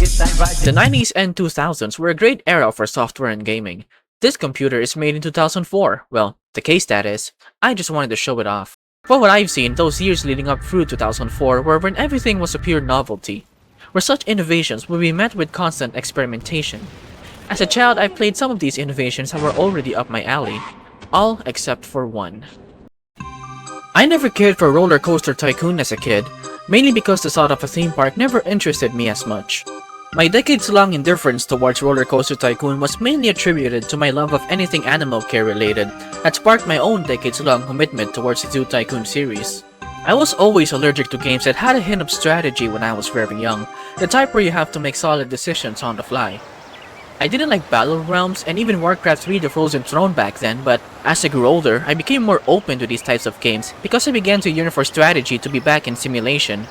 The 90s and 2000s were a great era for software and gaming. This computer is made in 2004. Well, the case that is. I just wanted to show it off. From what I've seen, those years leading up through 2004 were when everything was a pure novelty, where such innovations would be met with constant experimentation. As a child, I played some of these innovations that were already up my alley, all except for one. I never cared for RollerCoaster Tycoon as a kid, mainly because the thought of a theme park never interested me as much. My decades-long indifference towards RollerCoaster Tycoon was mainly attributed to my love of anything animal care related that sparked my own decades-long commitment towards the Zoo Tycoon series. I was always allergic to games that had a hint of strategy when I was very young, the type where you have to make solid decisions on the fly. I didn't like Battle Realms and even Warcraft 3 The Frozen Throne back then, but as I grew older, I became more open to these types of games because I began to yearn for strategy to be back in simulation,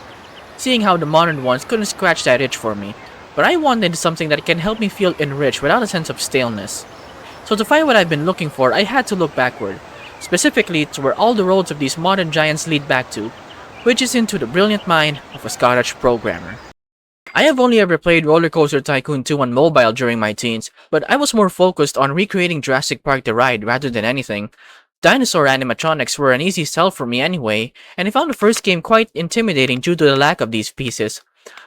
seeing how the modern ones couldn't scratch that itch for me. But I wanted something that can help me feel enriched without a sense of staleness. So to find what I've been looking for, I had to look backward, specifically to where all the roads of these modern giants lead back to, which is into the brilliant mind of a Scottish programmer. I have only ever played RollerCoaster Tycoon 2 on mobile during my teens, but I was more focused on recreating Jurassic Park the ride rather than anything. Dinosaur animatronics were an easy sell for me anyway, and I found the first game quite intimidating due to the lack of these pieces.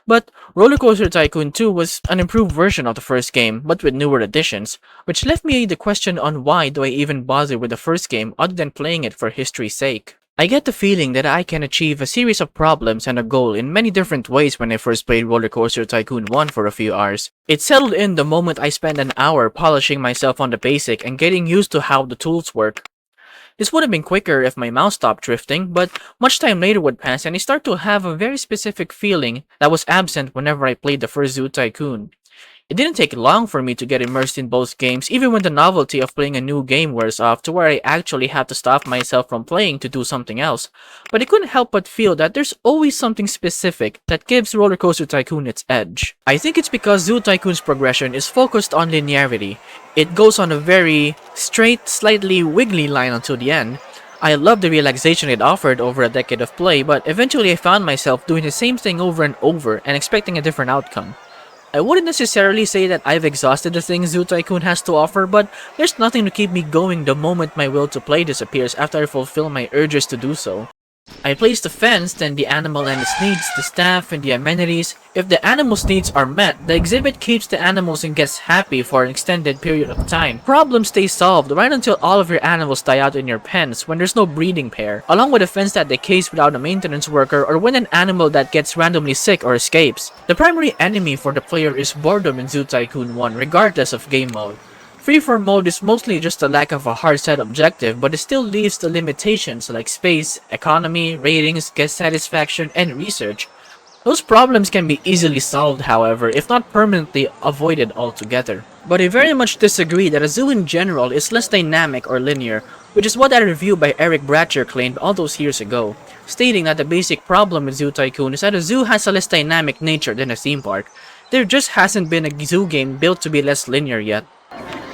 But RollerCoaster Tycoon 2 was an improved version of the first game, but with newer additions, which left me the question on why do I even bother with the first game other than playing it for history's sake. I get the feeling that I can achieve a series of problems and a goal in many different ways when I first played RollerCoaster Tycoon 1 for a few hours. It settled in the moment I spent an hour polishing myself on the basic and getting used to how the tools work. This would have been quicker if my mouse stopped drifting, but much time later would pass and I start to have a very specific feeling that was absent whenever I played the first Zoo Tycoon. It didn't take long for me to get immersed in both games, even when the novelty of playing a new game wears off to where I actually have to stop myself from playing to do something else. But I couldn't help but feel that there's always something specific that gives RollerCoaster Tycoon its edge. I think it's because Zoo Tycoon's progression is focused on linearity. It goes on a very straight, slightly wiggly line until the end. I loved the relaxation it offered over a decade of play, but eventually I found myself doing the same thing over and over and expecting a different outcome. I wouldn't necessarily say that I've exhausted the things Zoo Tycoon has to offer, but there's nothing to keep me going the moment my will to play disappears after I fulfill my urges to do so. I place the fence, then the animal and its needs, the staff, and the amenities. If the animal's needs are met, the exhibit keeps the animals and gets happy for an extended period of time. Problems stay solved right until all of your animals die out in your pens when there's no breeding pair, along with a fence that decays without a maintenance worker or when an animal that gets randomly sick or escapes. The primary enemy for the player is boredom in Zoo Tycoon 1 regardless of game mode. Freeform mode is mostly just a lack of a hard set objective, but it still leaves the limitations like space, economy, ratings, guest satisfaction, and research. Those problems can be easily solved, however, if not permanently avoided altogether. But I very much disagree that a zoo in general is less dynamic or linear, which is what a review by Eric Bratcher claimed all those years ago, stating that the basic problem with Zoo Tycoon is that a zoo has a less dynamic nature than a theme park. There just hasn't been a zoo game built to be less linear yet.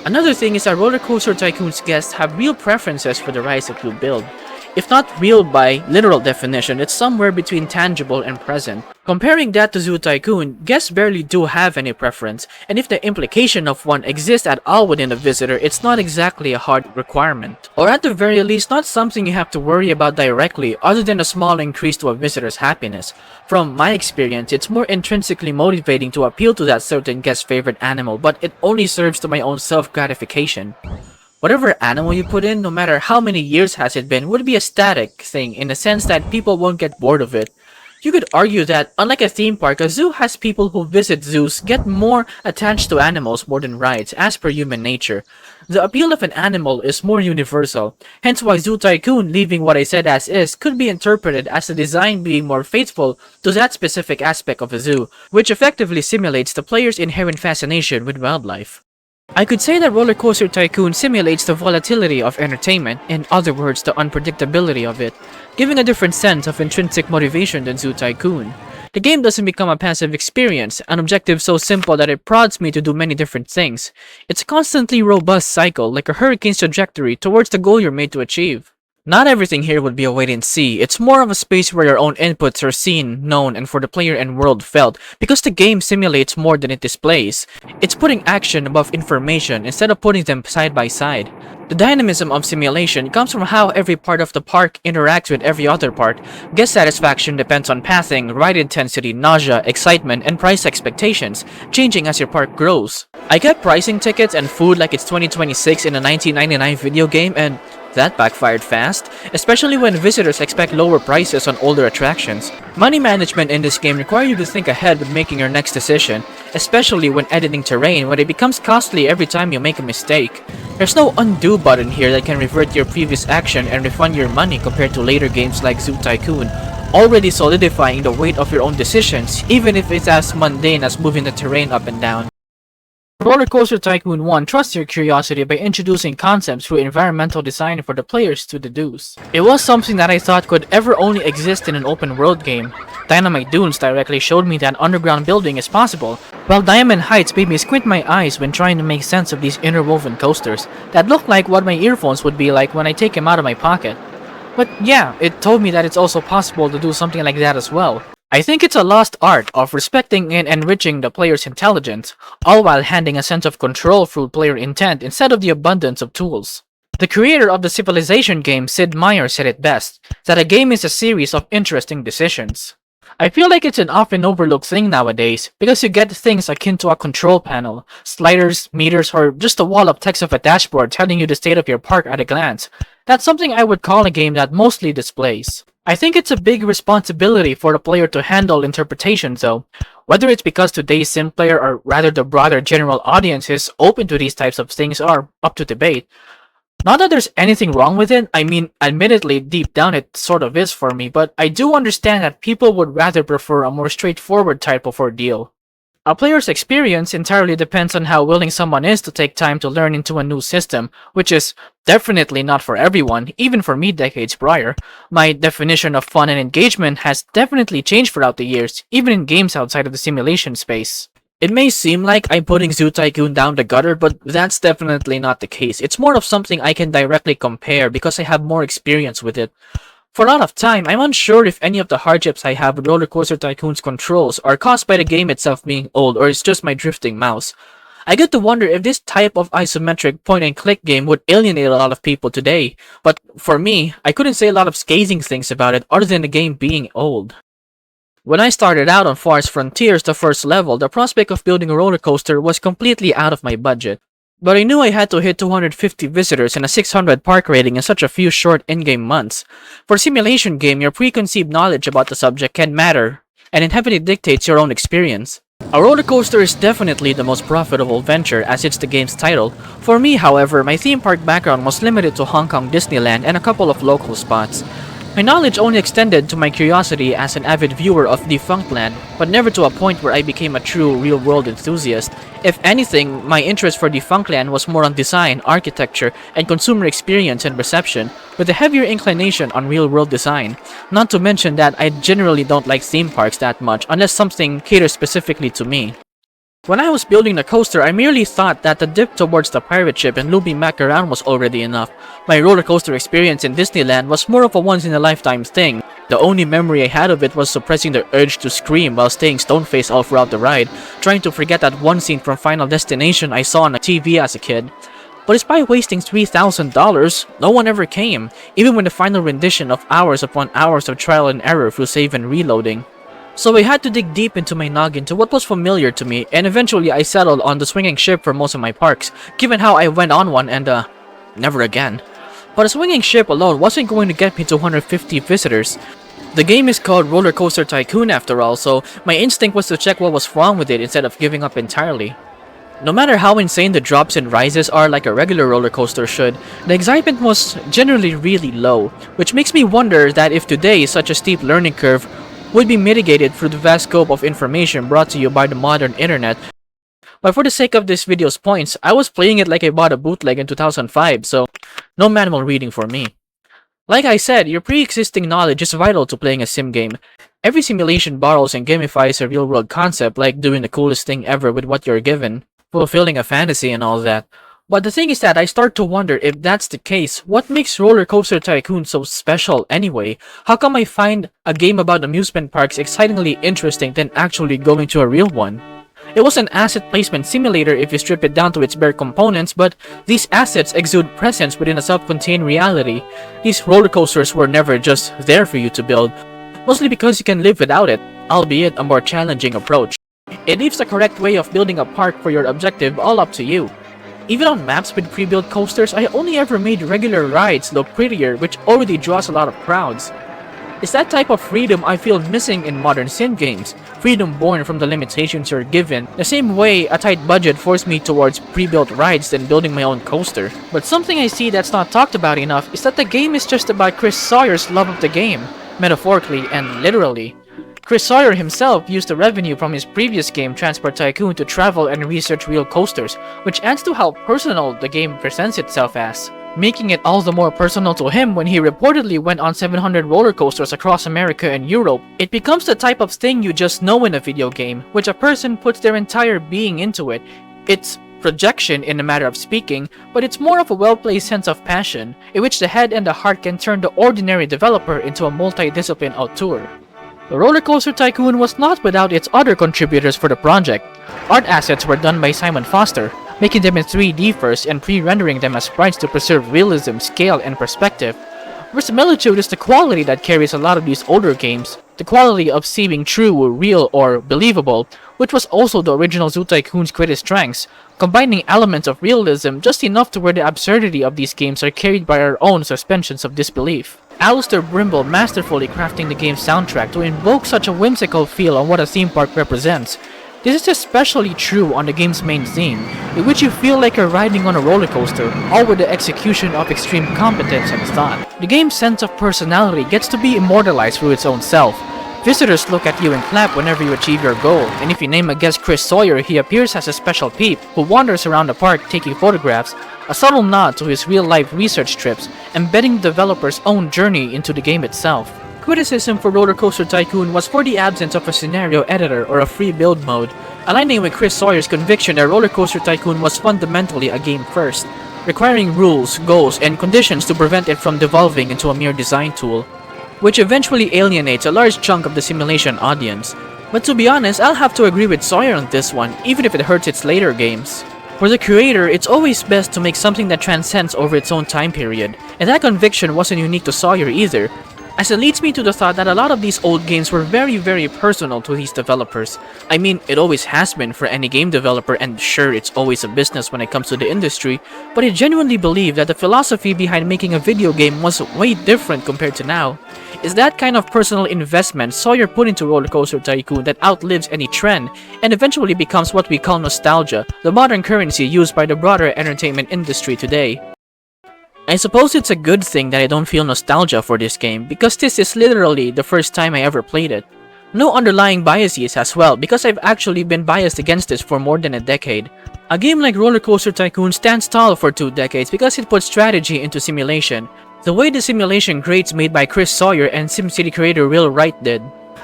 Another thing is that RollerCoaster Tycoon's guests have real preferences for the rides that you build. If not real by literal definition, it's somewhere between tangible and present. Comparing that to Zoo Tycoon, guests barely do have any preference, and if the implication of one exists at all within a visitor, it's not exactly a hard requirement. Or at the very least, not something you have to worry about directly, other than a small increase to a visitor's happiness. From my experience, it's more intrinsically motivating to appeal to that certain guest's favorite animal, but it only serves to my own self-gratification. Whatever animal you put in, no matter how many years has it been, would be a static thing in the sense that people won't get bored of it. You could argue that, unlike a theme park, a zoo has people who visit zoos get more attached to animals more than rides, as per human nature. The appeal of an animal is more universal, hence why Zoo Tycoon, leaving what I said as is, could be interpreted as the design being more faithful to that specific aspect of a zoo, which effectively simulates the player's inherent fascination with wildlife. I could say that RollerCoaster Tycoon simulates the volatility of entertainment, in other words the unpredictability of it, giving a different sense of intrinsic motivation than Zoo Tycoon. The game doesn't become a passive experience, an objective so simple that it prods me to do many different things. It's a constantly robust cycle, like a hurricane's trajectory towards the goal you're made to achieve. Not everything here would be a wait and see. It's more of a space where your own inputs are seen, known, and for the player and world felt, because the game simulates more than it displays. It's putting action above information instead of putting them side by side. The dynamism of simulation comes from how every part of the park interacts with every other part. Guest satisfaction depends on pathing, ride intensity, nausea, excitement, and price expectations, changing as your park grows. I kept pricing tickets and food like it's 2026 in a 1999 video game, and that backfired fast, especially when visitors expect lower prices on older attractions. Money management in this game requires you to think ahead when making your next decision, especially when editing terrain when it becomes costly every time you make a mistake. There's no undo button here that can revert your previous action and refund your money compared to later games like Zoo Tycoon, already solidifying the weight of your own decisions, even if it's as mundane as moving the terrain up and down. RollerCoaster Tycoon 1 trusts your curiosity by introducing concepts through environmental design for the players to deduce. It was something that I thought could ever only exist in an open world game. Dynamite Dunes directly showed me that underground building is possible, while Diamond Heights made me squint my eyes when trying to make sense of these interwoven coasters that look like what my earphones would be like when I take them out of my pocket. But yeah, it told me that it's also possible to do something like that as well. I think it's a lost art of respecting and enriching the player's intelligence, all while handing a sense of control through player intent instead of the abundance of tools. The creator of the Civilization game, Sid Meier, said it best, that a game is a series of interesting decisions. I feel like it's an often overlooked thing nowadays, because you get things akin to a control panel, sliders, meters, or just a wall of text of a dashboard telling you the state of your park at a glance. That's something I would call a game that mostly displays. I think it's a big responsibility for the player to handle interpretations though, whether it's because today's sim player or rather the broader general audience is open to these types of things are up to debate. Not that there's anything wrong with it, I mean, admittedly, deep down it sort of is for me, but I do understand that people would rather prefer a more straightforward type of ordeal. A player's experience entirely depends on how willing someone is to take time to learn into a new system, which is definitely not for everyone, even for me decades prior. My definition of fun and engagement has definitely changed throughout the years, even in games outside of the simulation space. It may seem like I'm putting Zoo Tycoon down the gutter, but that's definitely not the case. It's more of something I can directly compare because I have more experience with it. For a lot of time, I'm unsure if any of the hardships I have with RollerCoaster Tycoon's controls are caused by the game itself being old or it's just my drifting mouse. I get to wonder if this type of isometric point-and-click game would alienate a lot of people today, but for me, I couldn't say a lot of scathing things about it other than the game being old. When I started out on Forest Frontiers, the first level, the prospect of building a roller coaster was completely out of my budget. But I knew I had to hit 250 visitors and a 600 park rating in such a few short in-game months. For a simulation game, your preconceived knowledge about the subject can matter, and it heavily dictates your own experience. A roller coaster is definitely the most profitable venture as it's the game's title. For me, however, my theme park background was limited to Hong Kong Disneyland and a couple of local spots. My knowledge only extended to my curiosity as an avid viewer of Defunctland, but never to a point where I became a true real-world enthusiast. If anything, my interest for Defunctland was more on design, architecture, and consumer experience and reception, with a heavier inclination on real-world design. Not to mention that I generally don't like theme parks that much unless something caters specifically to me. When I was building the coaster, I merely thought that the dip towards the pirate ship and looping back around was already enough. My roller coaster experience in Disneyland was more of a once-in-a-lifetime thing. The only memory I had of it was suppressing the urge to scream while staying stone-faced all throughout the ride, trying to forget that one scene from Final Destination I saw on the TV as a kid. But despite wasting $3,000, no one ever came, even when the final rendition of hours upon hours of trial and error through save and reloading. So I had to dig deep into my noggin to what was familiar to me, and eventually I settled on the swinging ship for most of my parks, given how I went on one and never again. But a swinging ship alone wasn't going to get me 250 visitors. The game is called RollerCoaster Tycoon after all, so my instinct was to check what was wrong with it instead of giving up entirely. No matter how insane the drops and rises are like a regular roller coaster should, the excitement was generally really low, which makes me wonder that if today such a steep learning curve would be mitigated through the vast scope of information brought to you by the modern internet. But for the sake of this video's points, I was playing it like I bought a bootleg in 2005, so no manual reading for me. Like I said, your pre-existing knowledge is vital to playing a sim game. Every simulation borrows and gamifies a real-world concept like doing the coolest thing ever with what you're given, fulfilling a fantasy and all that. But the thing is that I start to wonder if that's the case, what makes RollerCoaster Tycoon so special anyway? How come I find a game about amusement parks excitingly interesting than actually going to a real one? It was an asset placement simulator if you strip it down to its bare components, but these assets exude presence within a self-contained reality. These roller coasters were never just there for you to build, mostly because you can live without it, albeit a more challenging approach. It leaves the correct way of building a park for your objective all up to you. Even on maps with pre-built coasters, I only ever made regular rides look prettier, which already draws a lot of crowds. It's that type of freedom I feel missing in modern sim games, freedom born from the limitations you're given, the same way a tight budget forced me towards pre-built rides than building my own coaster. But something I see that's not talked about enough is that the game is just about Chris Sawyer's love of the game, metaphorically and literally. Chris Sawyer himself used the revenue from his previous game Transport Tycoon to travel and research real coasters, which adds to how personal the game presents itself as, making it all the more personal to him when he reportedly went on 700 roller coasters across America and Europe. It becomes the type of thing you just know in a video game, which a person puts their entire being into it. It's projection in a matter of speaking, but it's more of a well-placed sense of passion, in which the head and the heart can turn the ordinary developer into a multi-discipline auteur. The RollerCoaster Tycoon was not without its other contributors for the project. Art assets were done by Simon Foster, making them in 3D first and pre-rendering them as sprites to preserve realism, scale, and perspective. Verisimilitude is the quality that carries a lot of these older games, the quality of seeming true, real, or believable, which was also the original Zoo Tycoon's greatest strengths, combining elements of realism just enough to where the absurdity of these games are carried by our own suspensions of disbelief. Alistair Brimble masterfully crafting the game's soundtrack to invoke such a whimsical feel on what a theme park represents. This is especially true on the game's main theme, in which you feel like you're riding on a roller coaster, all with the execution of extreme competence and thought. The game's sense of personality gets to be immortalized through its own self. Visitors look at you and clap whenever you achieve your goal, and if you name a guest Chris Sawyer, he appears as a special peep who wanders around the park taking photographs, a subtle nod to his real-life research trips, embedding the developer's own journey into the game itself. Criticism for RollerCoaster Tycoon was for the absence of a scenario editor or a free build mode, aligning with Chris Sawyer's conviction that RollerCoaster Tycoon was fundamentally a game first, requiring rules, goals, and conditions to prevent it from devolving into a mere design tool, which eventually alienates a large chunk of the simulation audience. But to be honest, I'll have to agree with Sawyer on this one, even if it hurts its later games. For the creator, it's always best to make something that transcends over its own time period, and that conviction wasn't unique to Sawyer either, as it leads me to the thought that a lot of these old games were very personal to these developers. I mean, it always has been for any game developer, and sure, it's always a business when it comes to the industry, but I genuinely believe that the philosophy behind making a video game was way different compared to now. It's that kind of personal investment Sawyer put into RollerCoaster Tycoon that outlives any trend, and eventually becomes what we call nostalgia, the modern currency used by the broader entertainment industry today. I suppose it's a good thing that I don't feel nostalgia for this game, because this is literally the first time I ever played it. No underlying biases as well, because I've actually been biased against this for more than a decade. A game like RollerCoaster Tycoon stands tall for 2 decades because it puts strategy into simulation, the way the simulation grades made by Chris Sawyer and SimCity creator Will Wright did.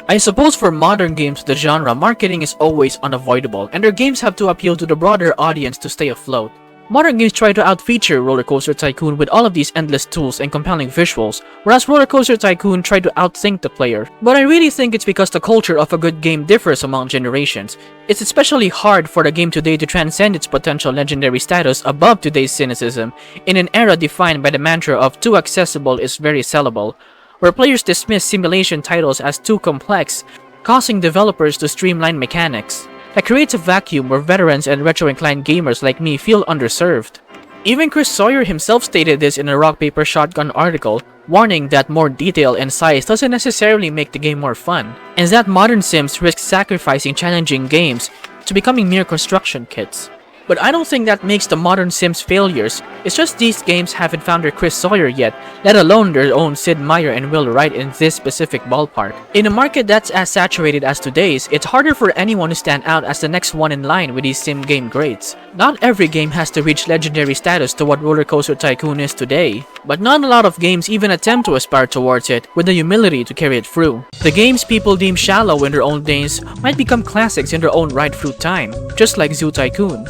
I suppose for modern games of the genre, marketing is always unavoidable, and their games have to appeal to the broader audience to stay afloat. Modern games try to outfeature RollerCoaster Tycoon with all of these endless tools and compelling visuals, whereas RollerCoaster Tycoon tried to outthink the player. But I really think it's because the culture of a good game differs among generations. It's especially hard for the game today to transcend its potential legendary status above today's cynicism, in an era defined by the mantra of too accessible is very sellable, where players dismiss simulation titles as too complex, causing developers to streamline mechanics. That creates a vacuum where veterans and retro-inclined gamers like me feel underserved. Even Chris Sawyer himself stated this in a Rock Paper Shotgun article, warning that more detail and size doesn't necessarily make the game more fun, and that modern sims risk sacrificing challenging games to becoming mere construction kits. But I don't think that makes the modern sims failures, it's just these games haven't found their Chris Sawyer yet, let alone their own Sid Meier and Will Wright in this specific ballpark. In a market that's as saturated as today's, it's harder for anyone to stand out as the next one in line with these sim game grades. Not every game has to reach legendary status to what RollerCoaster Tycoon is today, but not a lot of games even attempt to aspire towards it with the humility to carry it through. The games people deem shallow in their own days might become classics in their own right through time, just like Zoo Tycoon.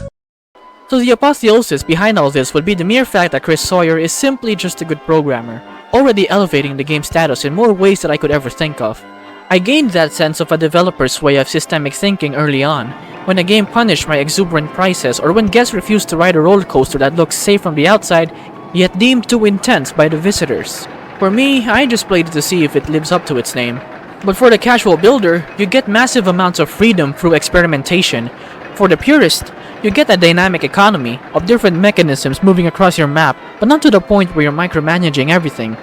So the apotheosis behind all this would be the mere fact that Chris Sawyer is simply just a good programmer, already elevating the game's status in more ways than I could ever think of. I gained that sense of a developer's way of systemic thinking early on, when a game punished my exuberant prices or when guests refused to ride a roller coaster that looks safe from the outside, yet deemed too intense by the visitors. For me, I just played it to see if it lives up to its name. But for the casual builder, you get massive amounts of freedom through experimentation. For the purist, you get a dynamic economy of different mechanisms moving across your map, but not to the point where you're micromanaging everything.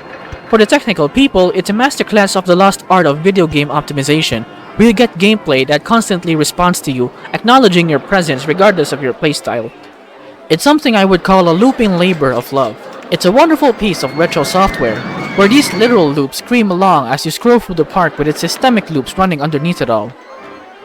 For the technical people, it's a masterclass of the lost art of video game optimization, where you get gameplay that constantly responds to you, acknowledging your presence regardless of your playstyle. It's something I would call a looping labor of love. It's a wonderful piece of retro software, where these literal loops scream along as you scroll through the park with its systemic loops running underneath it all.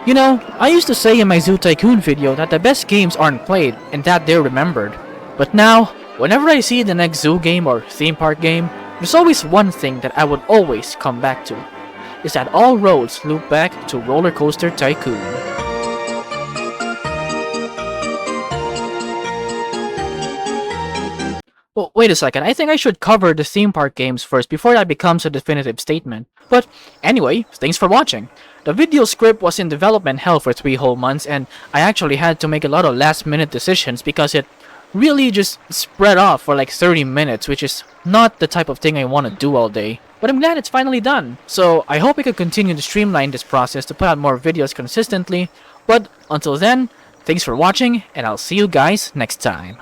You know, I used to say in my Zoo Tycoon video that the best games aren't played and that they're remembered. But now, whenever I see the next zoo game or theme park game, there's always one thing that I would always come back to. Is that all roads loop back to RollerCoaster Tycoon. Well, wait a second, I think I should cover the theme park games first before that becomes a definitive statement. But anyway, thanks for watching. The video script was in development hell for 3 whole months and I actually had to make a lot of last minute decisions because it really just spread off for like 30 minutes, which is not the type of thing I want to do all day. But I'm glad it's finally done. So I hope I can continue to streamline this process to put out more videos consistently. But until then, thanks for watching and I'll see you guys next time.